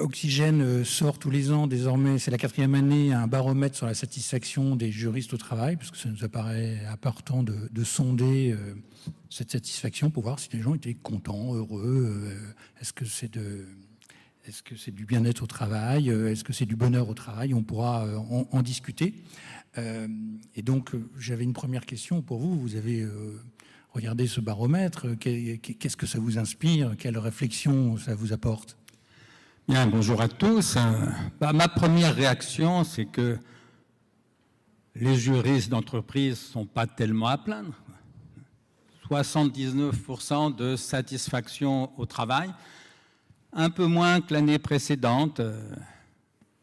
Oxygène sort tous les ans, désormais, c'est la 4e année, un baromètre sur la satisfaction des juristes au travail, parce que ça nous apparaît important de sonder cette satisfaction pour voir si les gens étaient contents, heureux. Est-ce que c'est du bien-être au travail? Est-ce que c'est du bonheur au travail? On pourra en discuter. Et donc, j'avais une première question pour vous. Vous avez regardé ce baromètre. Qu'est-ce que ça vous inspire? Quelle réflexion ça vous apporte? Bien, bonjour à tous. Ma première réaction, c'est que les juristes d'entreprise ne sont pas tellement à plaindre. 79% de satisfaction au travail, un peu moins que l'année précédente.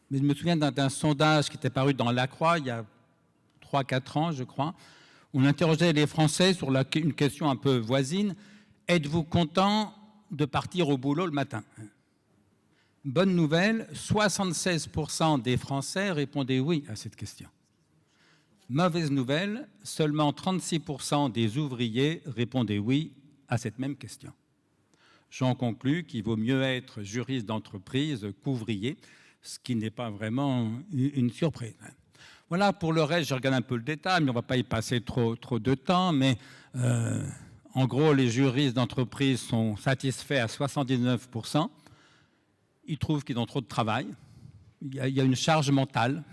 Mais je me souviens d'un sondage qui était paru dans La Croix il y a 3-4 ans, je crois. On interrogeait les Français sur une question un peu voisine. Êtes-vous content de partir au boulot le matin ? Bonne nouvelle, 76% des Français répondaient oui à cette question. Mauvaise nouvelle, seulement 36% des ouvriers répondaient oui à cette même question. J'en conclus qu'il vaut mieux être juriste d'entreprise qu'ouvrier, ce qui n'est pas vraiment une surprise. Voilà, pour le reste, je regarde un peu le détail, mais on ne va pas y passer trop de temps. Mais en gros, les juristes d'entreprise sont satisfaits à 79%. Ils trouvent qu'ils ont trop de travail. Il y a une charge mentale.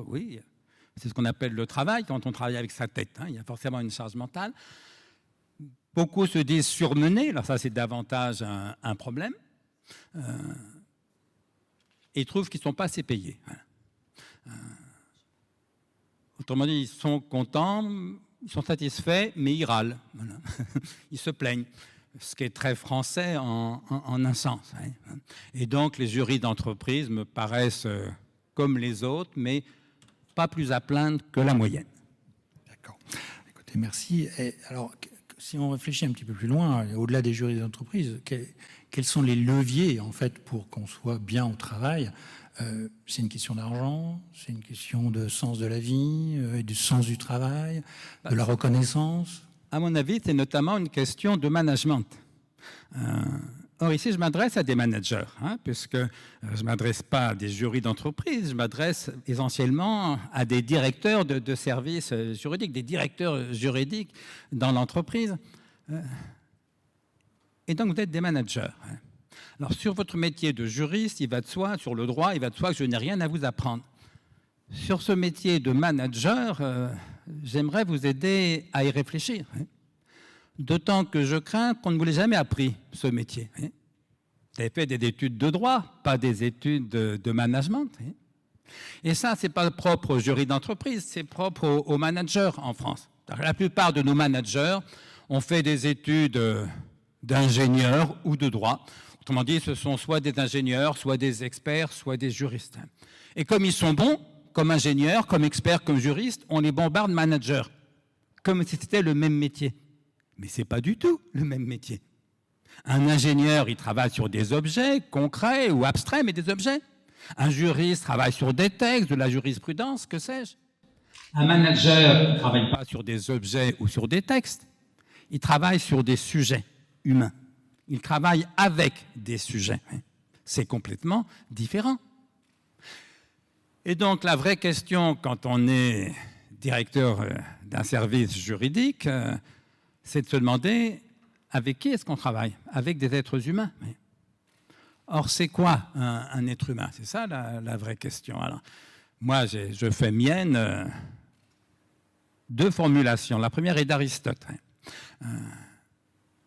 Oui, c'est ce qu'on appelle le travail quand on travaille avec sa tête. Il y a forcément une charge mentale. Beaucoup se disent surmenés. Alors ça, c'est davantage un problème. Et ils trouvent qu'ils ne sont pas assez payés. Autrement dit, ils sont contents, ils sont satisfaits, mais ils râlent. Voilà. Ils se plaignent. Ce qui est très français en un sens. Et donc, les jurys d'entreprise me paraissent comme les autres, mais pas plus à plaindre que la moyenne. D'accord. Écoutez, merci. Et alors, si on réfléchit un petit peu plus loin, au-delà des jurys d'entreprise, quels sont les leviers, en fait, pour qu'on soit bien au travail? C'est une question d'argent, c'est une question de sens de la vie, du sens du travail, de la reconnaissance. À mon avis, c'est notamment une question de management. Or, ici, je m'adresse à des managers, puisque je ne m'adresse pas à des jurys d'entreprise, je m'adresse essentiellement à des directeurs de services juridiques, des directeurs juridiques dans l'entreprise. Et donc, vous êtes des managers. Alors, sur votre métier de juriste, il va de soi, sur le droit, il va de soi que je n'ai rien à vous apprendre. Sur ce métier de manager, j'aimerais vous aider à y réfléchir. D'autant que je crains qu'on ne vous l'ait jamais appris, ce métier. Vous avez fait des études de droit, pas des études de management. Et ça, ce n'est pas propre aux jurys d'entreprise, c'est propre aux managers en France. La plupart de nos managers ont fait des études d'ingénieur ou de droit. Autrement dit, ce sont soit des ingénieurs, soit des experts, soit des juristes. Et comme ils sont bons, comme ingénieurs, comme experts, comme juristes, on les bombarde managers, comme si c'était le même métier. Mais ce n'est pas du tout le même métier. Un ingénieur, il travaille sur des objets concrets ou abstraits, mais des objets. Un juriste travaille sur des textes, de la jurisprudence, que sais-je. Un manager ne travaille pas sur des objets ou sur des textes. Il travaille sur des sujets humains. Il travaille avec des sujets. C'est complètement différent. Et donc, la vraie question, quand on est directeur d'un service juridique, c'est de se demander avec qui est-ce qu'on travaille? Avec des êtres humains. Or, c'est quoi un être humain? C'est ça la vraie question. Alors, moi, je fais mienne deux formulations. La première est d'Aristote.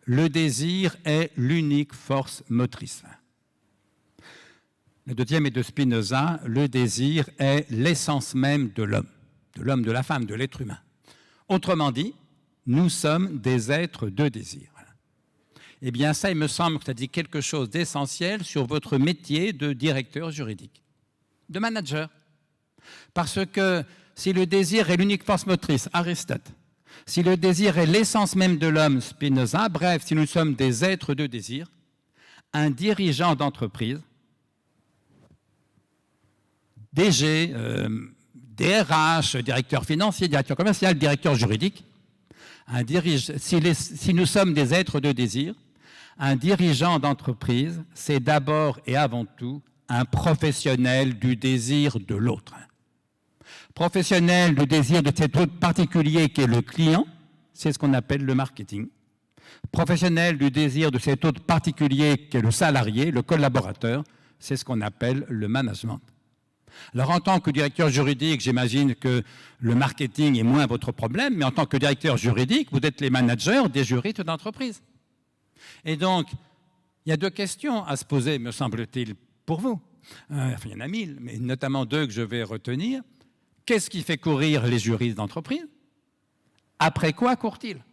Le désir est l'unique force motrice. La deuxième est de Spinoza. Le désir est l'essence même de l'homme, de la femme, de l'être humain. Autrement dit, nous sommes des êtres de désir. Eh bien, ça, il me semble que ça dit quelque chose d'essentiel sur votre métier de directeur juridique, de manager. Parce que si le désir est l'unique force motrice, Aristote, si le désir est l'essence même de l'homme, Spinoza, bref, si nous sommes des êtres de désir, un dirigeant d'entreprise, DG, DRH, directeur financier, directeur commercial, directeur juridique, si nous sommes des êtres de désir, Un dirigeant d'entreprise, c'est d'abord et avant tout un professionnel du désir de l'autre. Professionnel du désir de cet autre particulier qui est le client, c'est ce qu'on appelle le marketing. Professionnel du désir de cet autre particulier qui est le salarié, le collaborateur, c'est ce qu'on appelle le management. Alors en tant que directeur juridique, j'imagine que le marketing est moins votre problème, mais en tant que directeur juridique, vous êtes les managers des juristes d'entreprise. Et donc, il y a deux questions à se poser, me semble-t-il, pour vous. Il y en a 1000, mais notamment deux que je vais retenir. Qu'est-ce qui fait courir les juristes d'entreprise? Après quoi courent-ils?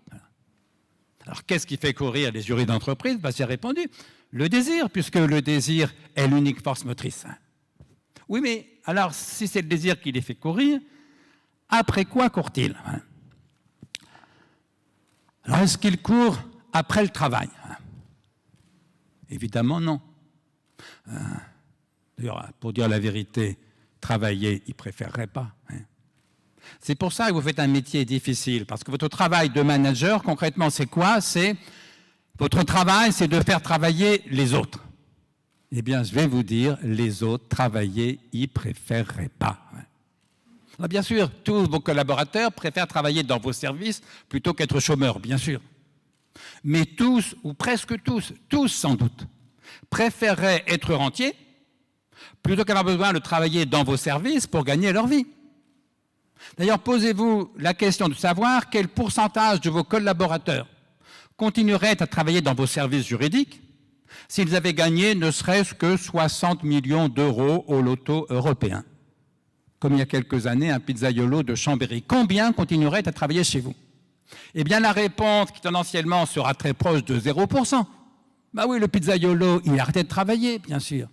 Alors, qu'est-ce qui fait courir les juristes d'entreprise? J'ai répondu, le désir, puisque le désir est l'unique force motrice. Oui, mais alors, si c'est le désir qui les fait courir, après quoi courent-ils? Alors, est-ce qu'ils courent après le travail? Évidemment, non. D'ailleurs, pour dire la vérité, travailler, ils ne préféreraient pas. C'est pour ça que vous faites un métier difficile, parce que votre travail de manager, concrètement, c'est quoi? Votre travail, c'est de faire travailler les autres. Eh bien, je vais vous dire, les autres, travailler, ils ne préféreraient pas. Alors, bien sûr, tous vos collaborateurs préfèrent travailler dans vos services plutôt qu'être chômeurs, bien sûr. Mais tous, ou presque tous sans doute, préféreraient être rentiers plutôt qu'avoir besoin de travailler dans vos services pour gagner leur vie. D'ailleurs, posez-vous la question de savoir quel pourcentage de vos collaborateurs continueraient à travailler dans vos services juridiques s'ils avaient gagné ne serait-ce que 60 millions d'euros au loto européen. Comme il y a quelques années, un pizzaiolo de Chambéry. Combien continueraient à travailler chez vous? Eh bien, la réponse qui tendanciellement sera très proche de 0%. Bah oui, le pizzaiolo, il a arrêté de travailler, bien sûr.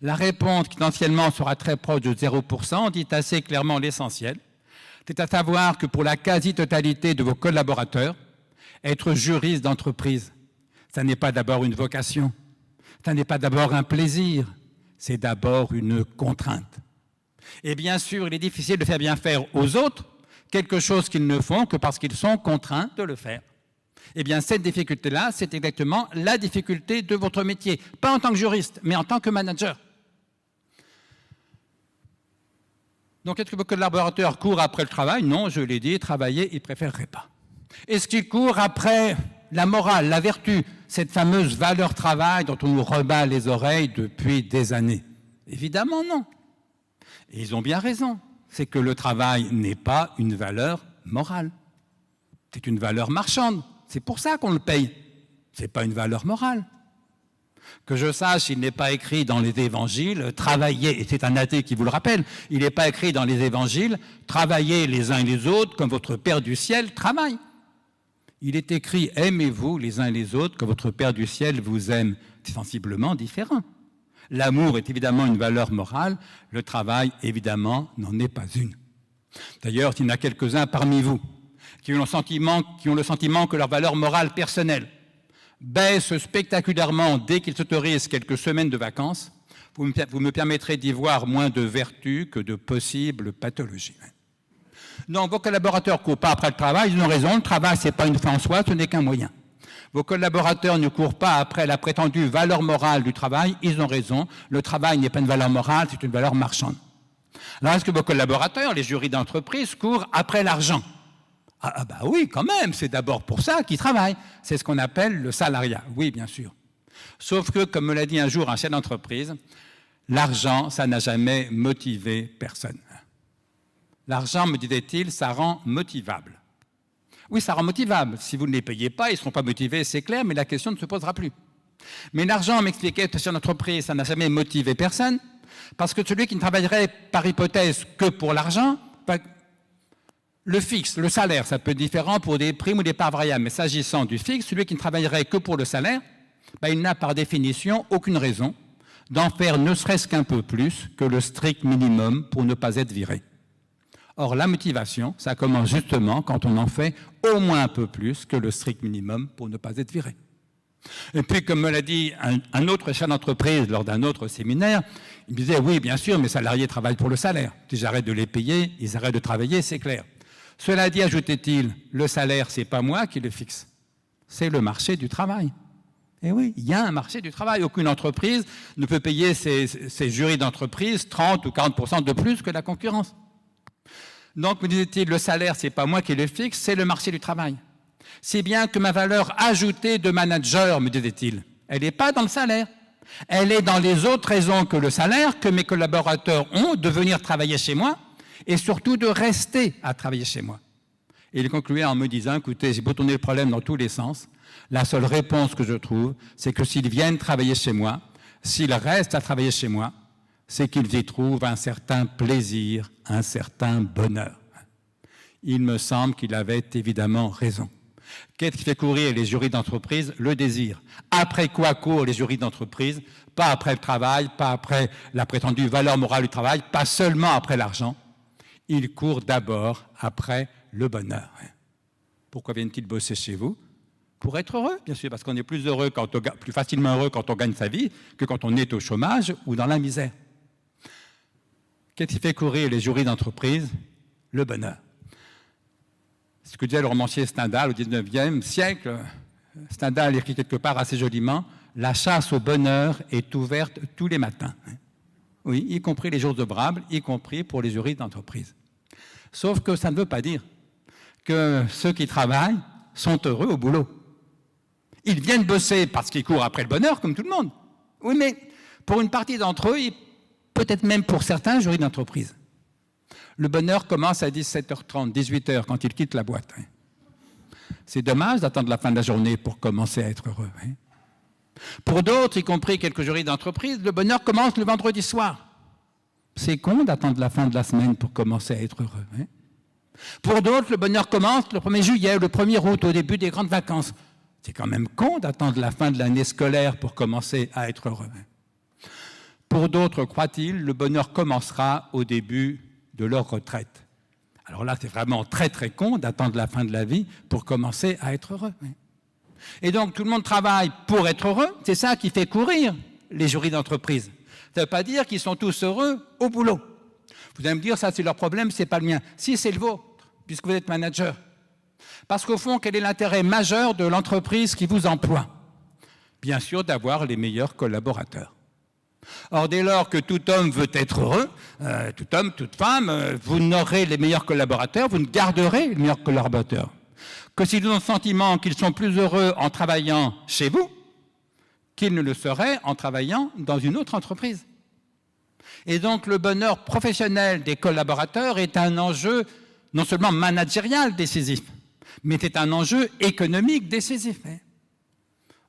La réponse qui tendanciellement sera très proche de 0% dit assez clairement l'essentiel. C'est à savoir que pour la quasi-totalité de vos collaborateurs, être juriste d'entreprise, ça n'est pas d'abord une vocation, ça n'est pas d'abord un plaisir, c'est d'abord une contrainte. Et bien sûr, il est difficile de faire bien faire aux autres quelque chose qu'ils ne font que parce qu'ils sont contraints de le faire. Eh bien, cette difficulté-là, c'est exactement la difficulté de votre métier. Pas en tant que juriste, mais en tant que manager. Donc, est-ce que vos collaborateurs courent après le travail? Non, je l'ai dit, travailler, ils ne préféreraient pas. Est-ce qu'ils courent après la morale, la vertu, cette fameuse valeur travail dont on nous rebat les oreilles depuis des années? Évidemment, non. Et ils ont bien raison. C'est que le travail n'est pas une valeur morale. C'est une valeur marchande. C'est pour ça qu'on le paye. Ce n'est pas une valeur morale. Que je sache, il n'est pas écrit dans les évangiles, travaillez, et c'est un athée qui vous le rappelle, il n'est pas écrit dans les évangiles, travaillez les uns et les autres comme votre Père du ciel travaille. Il est écrit, aimez-vous les uns et les autres comme votre Père du ciel vous aime. C'est sensiblement différent. L'amour est évidemment une valeur morale, le travail, évidemment, n'en est pas une. D'ailleurs, il y en a quelques-uns parmi vous qui ont le sentiment que leur valeur morale personnelle baisse spectaculairement dès qu'ils s'autorisent quelques semaines de vacances, vous me permettrez d'y voir moins de vertus que de possibles pathologies. Donc, vos collaborateurs ne courent pas après le travail, ils ont raison, le travail, ce n'est pas une fin en soi, ce n'est qu'un moyen. Vos collaborateurs ne courent pas après la prétendue valeur morale du travail, ils ont raison, le travail n'est pas une valeur morale, c'est une valeur marchande. Alors, est-ce que vos collaborateurs, les jurys d'entreprise, courent après l'argent? Ah bah oui, quand même, c'est d'abord pour ça qu'ils travaillent. C'est ce qu'on appelle le salariat, oui, bien sûr. Sauf que, comme me l'a dit un jour un chef d'entreprise, l'argent, ça n'a jamais motivé personne. L'argent, me disait-il, ça rend motivable. Oui, ça rend motivable. Si vous ne les payez pas, ils ne seront pas motivés, c'est clair, mais la question ne se posera plus. Mais l'argent, m'expliquait ce chef d'entreprise, ça n'a jamais motivé personne, parce que celui qui ne travaillerait par hypothèse que pour l'argent, le fixe, le salaire, ça peut être différent pour des primes ou des parts variables, mais s'agissant du fixe, celui qui ne travaillerait que pour le salaire, il n'a par définition aucune raison d'en faire ne serait-ce qu'un peu plus que le strict minimum pour ne pas être viré. Or, la motivation, ça commence justement quand on en fait au moins un peu plus que le strict minimum pour ne pas être viré. Et puis, comme me l'a dit un autre chef d'entreprise lors d'un autre séminaire, il me disait, oui, bien sûr, mes salariés travaillent pour le salaire. Si j'arrête de les payer, ils arrêtent de travailler, c'est clair. Cela dit, ajoutait-il, le salaire, ce n'est pas moi qui le fixe, c'est le marché du travail. Et oui, il y a un marché du travail. Aucune entreprise ne peut payer ses jurys d'entreprise 30 ou 40% de plus que la concurrence. Donc, me disait-il, le salaire, ce n'est pas moi qui le fixe, c'est le marché du travail. Si bien que ma valeur ajoutée de manager, me disait-il, elle n'est pas dans le salaire. Elle est dans les autres raisons que le salaire que mes collaborateurs ont de venir travailler chez moi et surtout de rester à travailler chez moi. Et il concluait en me disant, écoutez, j'ai beau tourner le problème dans tous les sens, la seule réponse que je trouve, c'est que s'ils viennent travailler chez moi, s'ils restent à travailler chez moi, c'est qu'ils y trouvent un certain plaisir, un certain bonheur. Il me semble qu'il avait évidemment raison. Qu'est-ce qui fait courir les jurys d'entreprise? Le désir. Après quoi courent les jurys d'entreprise? Pas après le travail, pas après la prétendue valeur morale du travail, pas seulement après l'argent. Ils courent d'abord après le bonheur. Pourquoi viennent-ils bosser chez vous? Pour être heureux, bien sûr, parce qu'on est plus facilement heureux quand on gagne sa vie que quand on est au chômage ou dans la misère. Qu'est-ce qui fait courir les jurys d'entreprise? Le bonheur. Ce que disait le romancier Stendhal au XIXe siècle, Stendhal écrit quelque part assez joliment, « La chasse au bonheur est ouverte tous les matins. » Oui, y compris les jours ouvrables, y compris pour les jurys d'entreprise. Sauf que ça ne veut pas dire que ceux qui travaillent sont heureux au boulot. Ils viennent bosser parce qu'ils courent après le bonheur, comme tout le monde. Oui, mais pour une partie d'entre eux, peut-être même pour certains jurys d'entreprise, le bonheur commence à 17h30, 18h, quand ils quittent la boîte. C'est dommage d'attendre la fin de la journée pour commencer à être heureux. Pour d'autres, y compris quelques jurys d'entreprise, le bonheur commence le vendredi soir. C'est con d'attendre la fin de la semaine pour commencer à être heureux. Pour d'autres, le bonheur commence le 1er juillet ou le 1er août, au début des grandes vacances. C'est quand même con d'attendre la fin de l'année scolaire pour commencer à être heureux. Pour d'autres, croit-il, le bonheur commencera au début de leur retraite. Alors là, c'est vraiment très très con d'attendre la fin de la vie pour commencer à être heureux. Et donc, tout le monde travaille pour être heureux. C'est ça qui fait courir les jurys d'entreprise. Ça ne veut pas dire qu'ils sont tous heureux au boulot. Vous allez me dire, ça c'est leur problème, c'est pas le mien. Si, c'est le vôtre, puisque vous êtes manager. Parce qu'au fond, quel est l'intérêt majeur de l'entreprise qui vous emploie? Bien sûr, d'avoir les meilleurs collaborateurs. Or, dès lors que tout homme veut être heureux, tout homme, toute femme, vous n'aurez les meilleurs collaborateurs, vous ne garderez les meilleurs collaborateurs. Que s'ils ont le sentiment qu'ils sont plus heureux en travaillant chez vous, qu'ils ne le seraient en travaillant dans une autre entreprise. Et donc, le bonheur professionnel des collaborateurs est un enjeu non seulement managérial décisif, mais c'est un enjeu économique décisif.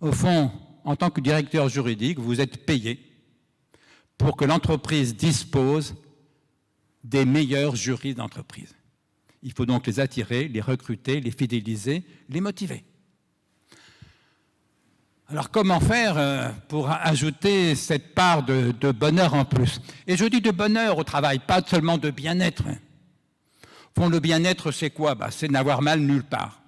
Au fond, en tant que directeur juridique, vous êtes payé pour que l'entreprise dispose des meilleurs jurys d'entreprise. Il faut donc les attirer, les recruter, les fidéliser, les motiver. Alors comment faire pour ajouter cette part de bonheur en plus? Et je dis de bonheur au travail, pas seulement de bien-être. Au fond, le bien-être, c'est quoi? C'est n'avoir mal nulle part.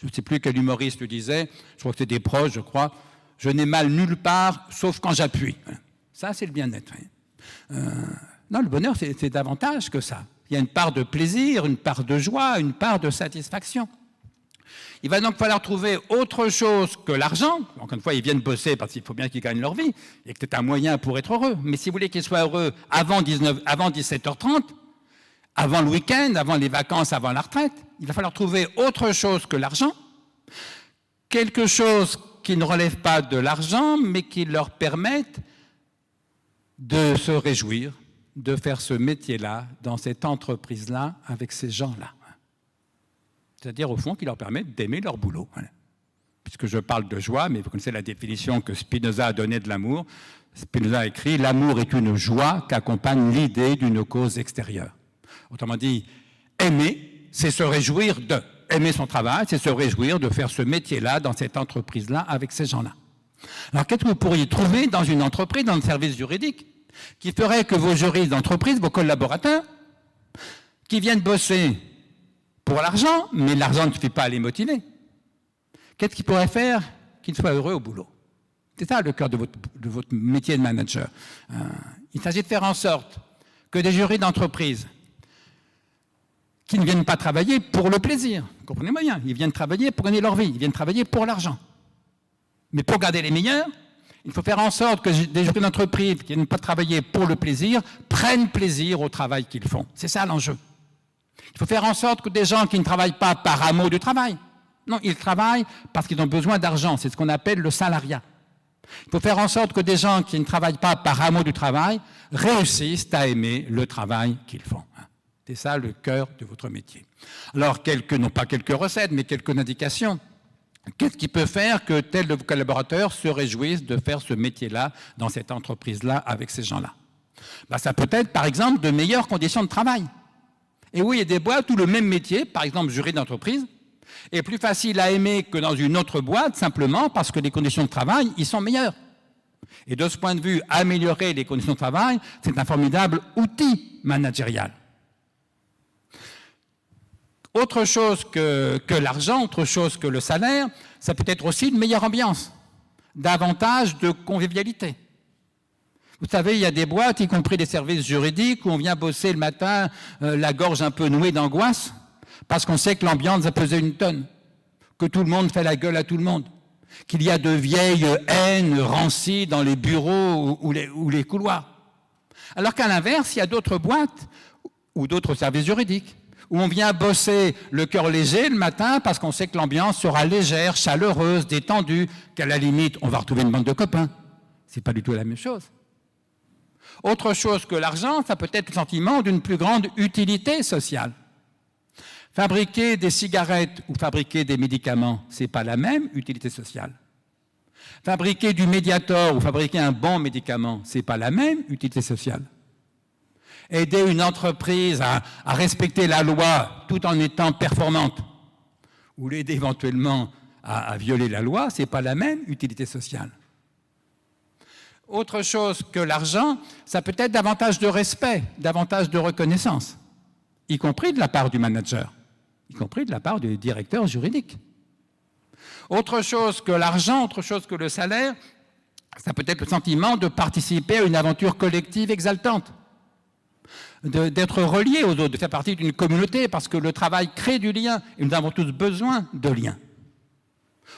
Je ne sais plus quel humoriste le disait, je crois que c'était proche, je crois. Je n'ai mal nulle part, sauf quand j'appuie. Ça, c'est le bien-être. Non, le bonheur, c'est davantage que ça. Il y a une part de plaisir, une part de joie, une part de satisfaction. Il va donc falloir trouver autre chose que l'argent. Encore une fois, ils viennent bosser parce qu'il faut bien qu'ils gagnent leur vie et que c'est un moyen pour être heureux. Mais si vous voulez qu'ils soient heureux avant 17h30, avant le week-end, avant les vacances, avant la retraite, il va falloir trouver autre chose que l'argent, quelque chose qui ne relève pas de l'argent, mais qui leur permette de se réjouir, de faire ce métier-là, dans cette entreprise-là, avec ces gens-là. C'est-à-dire, au fond, qui leur permettent d'aimer leur boulot. Puisque je parle de joie, mais vous connaissez la définition que Spinoza a donnée de l'amour. Spinoza a écrit « L'amour est une joie qu'accompagne l'idée d'une cause extérieure ». Autrement dit, aimer, c'est se réjouir de. Aimer son travail, c'est se réjouir de faire ce métier-là, dans cette entreprise-là, avec ces gens-là. Alors, qu'est-ce que vous pourriez trouver dans une entreprise, dans le service juridique, qui ferait que vos juristes d'entreprise, vos collaborateurs, qui viennent bosser pour l'argent, mais l'argent ne suffit pas à les motiver, qu'est-ce qu'ils pourraient faire qu'ils soient heureux au boulot? C'est ça le cœur de votre métier de manager. Il s'agit de faire en sorte que des jurys d'entreprise qui ne viennent pas travailler pour le plaisir, comprenez-moi bien, ils viennent travailler pour gagner leur vie, ils viennent travailler pour l'argent. Mais pour garder les meilleurs, il faut faire en sorte que des gens d'entreprise qui n'aiment pas travailler pour le plaisir prennent plaisir au travail qu'ils font. C'est ça l'enjeu. Il faut faire en sorte que des gens qui ne travaillent pas par amour du travail, non, ils travaillent parce qu'ils ont besoin d'argent. C'est ce qu'on appelle le salariat. Il faut faire en sorte que des gens qui ne travaillent pas par amour du travail réussissent à aimer le travail qu'ils font. C'est ça le cœur de votre métier. Alors, non pas quelques recettes, mais quelques indications. Qu'est-ce qui peut faire que tel de vos collaborateurs se réjouissent de faire ce métier-là, dans cette entreprise-là, avec ces gens-là? Ça peut être, par exemple, de meilleures conditions de travail. Et oui, il y a des boîtes où le même métier, par exemple juriste d'entreprise, est plus facile à aimer que dans une autre boîte, simplement parce que les conditions de travail y sont meilleures. Et de ce point de vue, améliorer les conditions de travail, c'est un formidable outil managérial. Autre chose que l'argent, autre chose que le salaire, ça peut être aussi une meilleure ambiance, davantage de convivialité. Vous savez, il y a des boîtes, y compris des services juridiques, où on vient bosser le matin, la gorge un peu nouée d'angoisse, parce qu'on sait que l'ambiance va peser une tonne, que tout le monde fait la gueule à tout le monde, qu'il y a de vieilles haines rancies dans les bureaux ou les couloirs. Alors qu'à l'inverse, il y a d'autres boîtes ou d'autres services juridiques où on vient bosser le cœur léger le matin parce qu'on sait que l'ambiance sera légère, chaleureuse, détendue, qu'à la limite, on va retrouver une bande de copains. C'est pas du tout la même chose. Autre chose que l'argent, ça peut être le sentiment d'une plus grande utilité sociale. Fabriquer des cigarettes ou fabriquer des médicaments, c'est pas la même utilité sociale. Fabriquer du Mediator ou fabriquer un bon médicament, c'est pas la même utilité sociale. Aider une entreprise à respecter la loi tout en étant performante, ou l'aider éventuellement à violer la loi, c'est pas la même utilité sociale. Autre chose que l'argent, ça peut être davantage de respect, davantage de reconnaissance, y compris de la part du manager, y compris de la part du directeur juridique. Autre chose que l'argent, autre chose que le salaire, ça peut être le sentiment de participer à une aventure collective exaltante, d'être relié aux autres, de faire partie d'une communauté, parce que le travail crée du lien, et nous avons tous besoin de liens.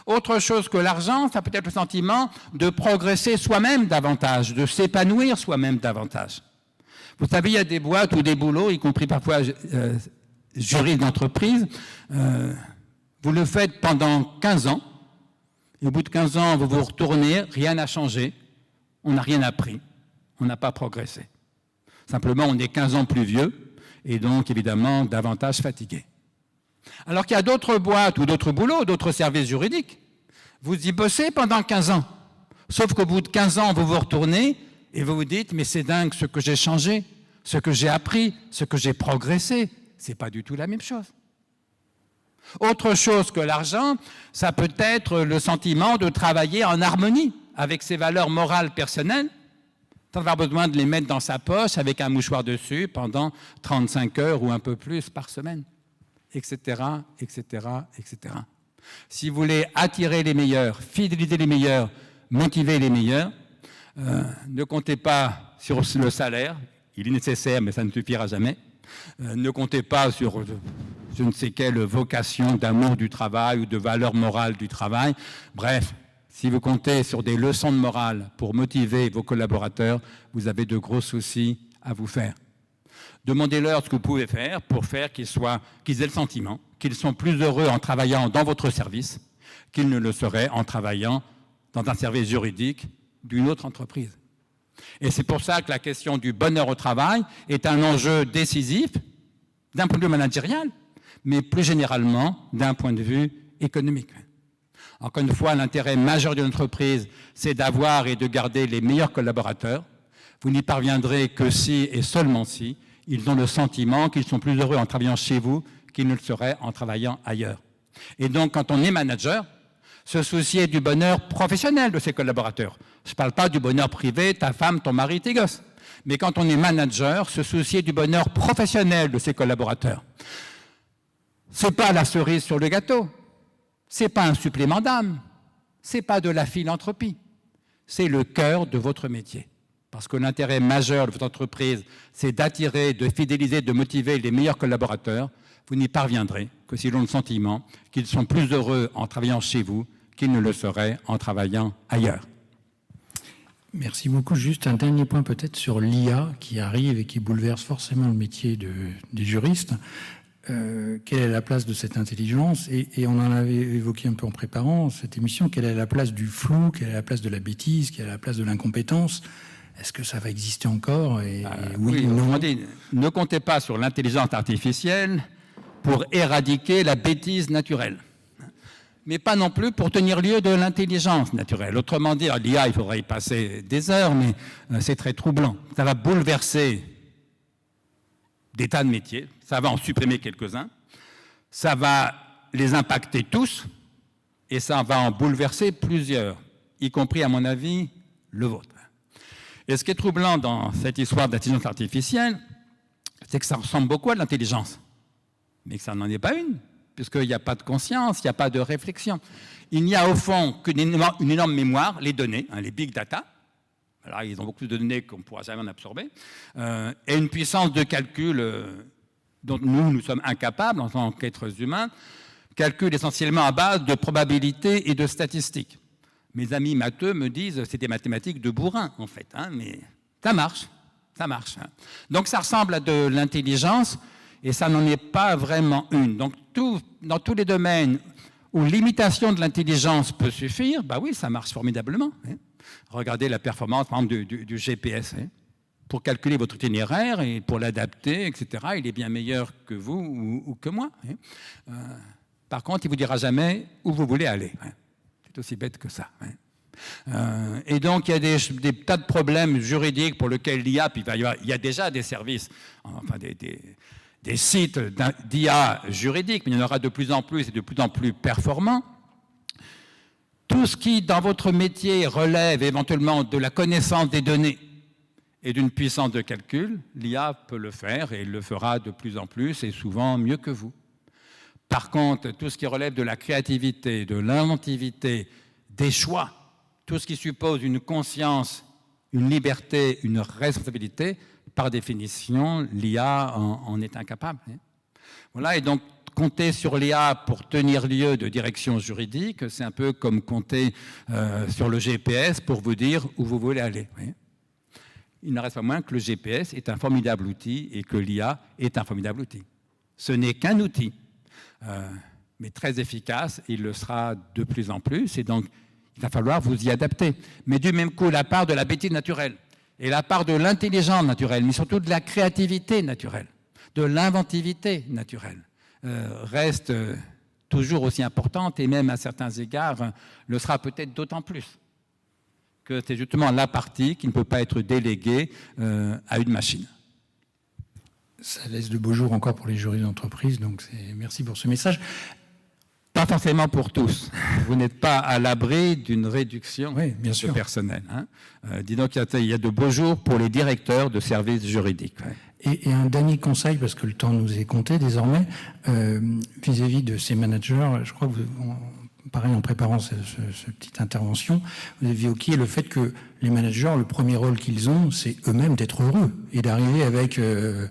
Autre chose que l'argent, ça peut être le sentiment de progresser soi-même davantage, de s'épanouir soi-même davantage. Vous savez, il y a des boîtes ou des boulots, y compris parfois juristes d'entreprise, vous le faites pendant 15 ans, et au bout de 15 ans, vous vous retournez, rien n'a changé, on n'a rien appris, on n'a pas progressé. Simplement, on est 15 ans plus vieux, et donc, évidemment, davantage fatigué. Alors qu'il y a d'autres boîtes ou d'autres boulots, d'autres services juridiques, vous y bossez pendant 15 ans. Sauf qu'au bout de 15 ans, vous vous retournez et vous vous dites « mais c'est dingue ce que j'ai changé, ce que j'ai appris, ce que j'ai progressé. » C'est pas du tout la même chose. Autre chose que l'argent, ça peut être le sentiment de travailler en harmonie avec ses valeurs morales personnelles, sans avoir besoin de les mettre dans sa poche avec un mouchoir dessus pendant 35 heures ou un peu plus par semaine. Etc., etc., etc. Si vous voulez attirer les meilleurs, fidéliser les meilleurs, motiver les meilleurs, ne comptez pas sur le salaire, il est nécessaire mais ça ne suffira jamais. Ne comptez pas sur je ne sais quelle vocation d'amour du travail ou de valeur morale du travail. Bref, si vous comptez sur des leçons de morale pour motiver vos collaborateurs, vous avez de gros soucis à vous faire. Demandez-leur ce que vous pouvez faire pour faire qu'ils aient le sentiment qu'ils sont plus heureux en travaillant dans votre service qu'ils ne le seraient en travaillant dans un service juridique d'une autre entreprise. Et c'est pour ça que la question du bonheur au travail est un enjeu décisif d'un point de vue managérial, mais plus généralement d'un point de vue économique. Encore une fois, l'intérêt majeur d'une entreprise, c'est d'avoir et de garder les meilleurs collaborateurs. Vous n'y parviendrez que si et seulement si ils ont le sentiment qu'ils sont plus heureux en travaillant chez vous qu'ils ne le seraient en travaillant ailleurs. Et donc, quand on est manager, se soucier du bonheur professionnel de ses collaborateurs. Je ne parle pas du bonheur privé, ta femme, ton mari, tes gosses. Mais quand on est manager, se soucier du bonheur professionnel de ses collaborateurs. Ce n'est pas la cerise sur le gâteau. Ce n'est pas un supplément d'âme. Ce n'est pas de la philanthropie. C'est le cœur de votre métier. Parce que l'intérêt majeur de votre entreprise, c'est d'attirer, de fidéliser, de motiver les meilleurs collaborateurs. Vous n'y parviendrez que s'ils ont le sentiment qu'ils sont plus heureux en travaillant chez vous qu'ils ne le seraient en travaillant ailleurs. Merci beaucoup. Juste un dernier point peut-être sur l'IA qui arrive et qui bouleverse forcément le métier des juristes. Quelle est la place de cette intelligence et on en avait évoqué un peu en préparant cette émission, quelle est la place du flou, quelle est la place de la bêtise, quelle est la place de l'incompétence? Est-ce que ça va exister encore oui, non. Dit, ne comptez pas sur l'intelligence artificielle pour éradiquer la bêtise naturelle, mais pas non plus pour tenir lieu de l'intelligence naturelle. Autrement dit, l'IA, il faudrait y passer des heures, mais c'est très troublant. Ça va bouleverser des tas de métiers, ça va en supprimer quelques-uns, ça va les impacter tous, et ça va en bouleverser plusieurs, y compris, à mon avis, le vôtre. Et ce qui est troublant dans cette histoire d'intelligence artificielle, c'est que ça ressemble beaucoup à de l'intelligence, mais que ça n'en est pas une, puisqu'il n'y a pas de conscience, il n'y a pas de réflexion. Il n'y a au fond qu'une énorme mémoire, les données, les big data. Alors, ils ont beaucoup de données qu'on ne pourra jamais en absorber, et une puissance de calcul dont nous sommes incapables en tant qu'êtres humains, calcul essentiellement à base de probabilités et de statistiques. Mes amis matheux me disent c'est des mathématiques de bourrin, en fait, mais ça marche. Donc ça ressemble à de l'intelligence, et ça n'en est pas vraiment une. Donc dans tous les domaines où l'imitation de l'intelligence peut suffire, bah oui, ça marche formidablement. Regardez la performance, par exemple, du GPS. Pour calculer votre itinéraire et pour l'adapter, etc., il est bien meilleur que vous ou que moi. Par contre, il ne vous dira jamais où vous voulez aller. C'est aussi bête que ça. Et donc, il y a des tas de problèmes juridiques pour lesquels l'IA, puis il y a déjà des services, enfin des sites d'IA juridiques, mais il y en aura de plus en plus et de plus en plus performants. Tout ce qui, dans votre métier, relève éventuellement de la connaissance des données et d'une puissance de calcul, l'IA peut le faire et il le fera de plus en plus et souvent mieux que vous. Par contre, tout ce qui relève de la créativité, de l'inventivité, des choix, tout ce qui suppose une conscience, une liberté, une responsabilité, par définition, l'IA en est incapable. Voilà, et donc compter sur l'IA pour tenir lieu de direction juridique, c'est un peu comme compter sur le GPS pour vous dire où vous voulez aller. Il ne reste pas moins que le GPS est un formidable outil et que l'IA est un formidable outil. Ce n'est qu'un outil, mais très efficace, il le sera de plus en plus, et donc il va falloir vous y adapter. Mais du même coup, la part de la bêtise naturelle, et la part de l'intelligence naturelle, mais surtout de la créativité naturelle, de l'inventivité naturelle, reste toujours aussi importante, et même à certains égards, le sera peut-être d'autant plus que c'est justement la partie qui ne peut pas être déléguée à une machine. Ça laisse de beaux jours encore pour les juristes d'entreprise, donc merci pour ce message. Pas forcément pour tous. Vous n'êtes pas à l'abri d'une réduction bien sûr. de personnel. Dis donc, il y a de beaux jours pour les directeurs de services juridiques. Et un dernier conseil, parce que le temps nous est compté désormais, vis-à-vis de ces managers, je crois que pareil, en préparant cette petite intervention, vous avez évoqué le fait que les managers, le premier rôle qu'ils ont, c'est eux-mêmes d'être heureux et d'arriver avec le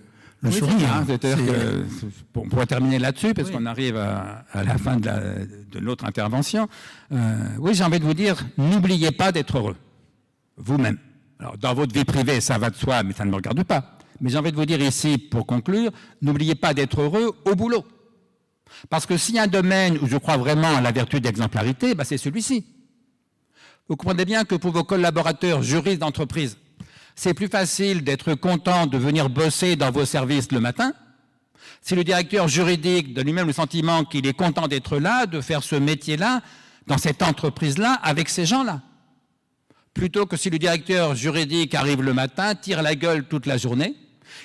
sourire. On pourrait terminer là-dessus, parce qu'on arrive à la fin de notre intervention. Oui, j'ai envie de vous dire, n'oubliez pas d'être heureux, vous-même. Alors, dans votre vie privée, ça va de soi, mais ça ne me regarde pas. Mais j'ai envie de vous dire ici, pour conclure, n'oubliez pas d'être heureux au boulot. Parce que s'il y a un domaine où je crois vraiment à la vertu d'exemplarité, c'est celui-ci. Vous comprenez bien que pour vos collaborateurs juristes d'entreprise, c'est plus facile d'être content de venir bosser dans vos services le matin. Si le directeur juridique donne lui-même le sentiment qu'il est content d'être là, de faire ce métier-là, dans cette entreprise-là, avec ces gens-là. Plutôt que si le directeur juridique arrive le matin, tire la gueule toute la journée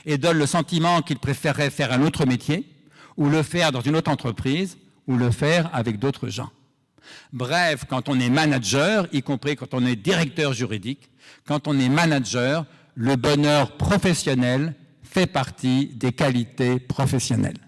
et donne le sentiment qu'il préférerait faire un autre métier, ou le faire dans une autre entreprise, ou le faire avec d'autres gens. Bref, quand on est manager, y compris quand on est directeur juridique, quand on est manager, le bonheur professionnel fait partie des qualités professionnelles.